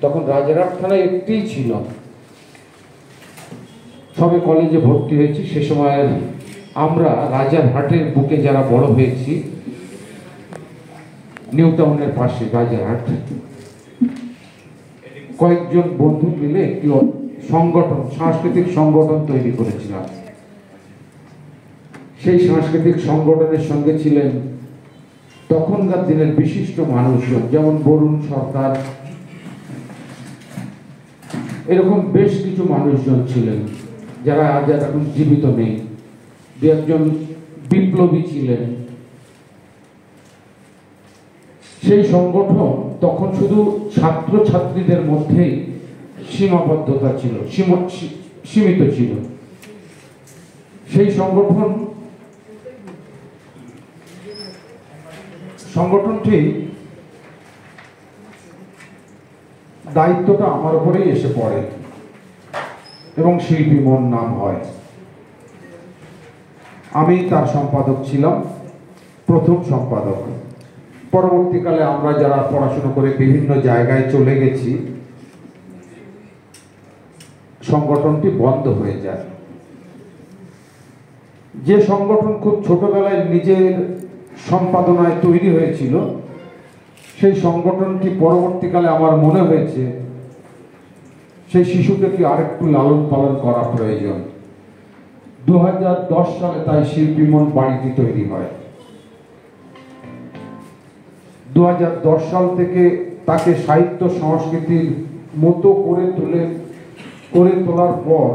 তখন রাজারহাট থানায় একটিই ছিল। সবে কলেজে ভর্তি হয়েছি সে সময় আমরা রাজারহাটের বুকে যারা বড় হয়েছি, নিউ টাউনের পাশে রাজারহাট, কয়েকজন বন্ধু মিলে একটি সংগঠন, সাংস্কৃতিক সংগঠন তৈরি করেছিলাম। সেই সাংস্কৃতিক সংগঠনের সঙ্গে ছিলেন তখনকার দিনের বিশিষ্ট মানুষজন, যেমন বরুণ সরকার, এরকম বেশ কিছু মানুষজন ছিলেন যারা আজ আর এখন জীবিত নেই। দু একজন বিপ্লবী ছিলেন। সেই সংগঠন তখন শুধু ছাত্র ছাত্রীদের মধ্যেই সীমাবদ্ধতা ছিল, সীমিত ছিল। সেই সংগঠনটি দায়িত্বটা আমার উপরেই এসে পড়ে এবং শিল্পী মন নাম হয়। আমি তার সম্পাদক ছিলাম, প্রথম সম্পাদক। পরবর্তীকালে আমরা যারা পড়াশোনা করে বিভিন্ন জায়গায় চলে গেছি, সংগঠনটি বন্ধ হয়ে যায়। যে সংগঠন খুব ছোটবেলায় নিজের সম্পাদনায় তৈরি হয়েছিল, সেই সংগঠনটি পরবর্তীকালে আমার মনে হয়েছে সেই শিশুদেরকে আরেকটু লালন পালন করা প্রয়োজন। 2010 সালে তাই শিল্পী মন বাড়িটি তৈরি হয়। 2010 সাল থেকে তাকে সাহিত্য সংস্কৃতির মতো করে তোলার পর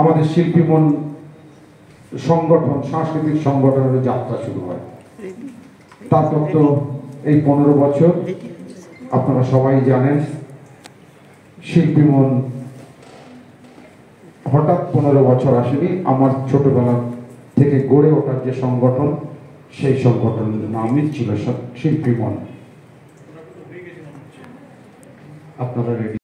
আমাদের শিল্পী মন সংগঠন, সাংস্কৃতিক সংগঠনের যাত্রা শুরু হয়। তারপর তো এই 15 বছর আপনারা সবাই জানেন, শিল্পী মন হঠাৎ 15 বছর আসেনি। আমার ছোটবেলা থেকে গড়ে ওঠার যে সংগঠন, সেই সংগঠনের নামই ছিল শিল্পী মন। আপনারা রেডি?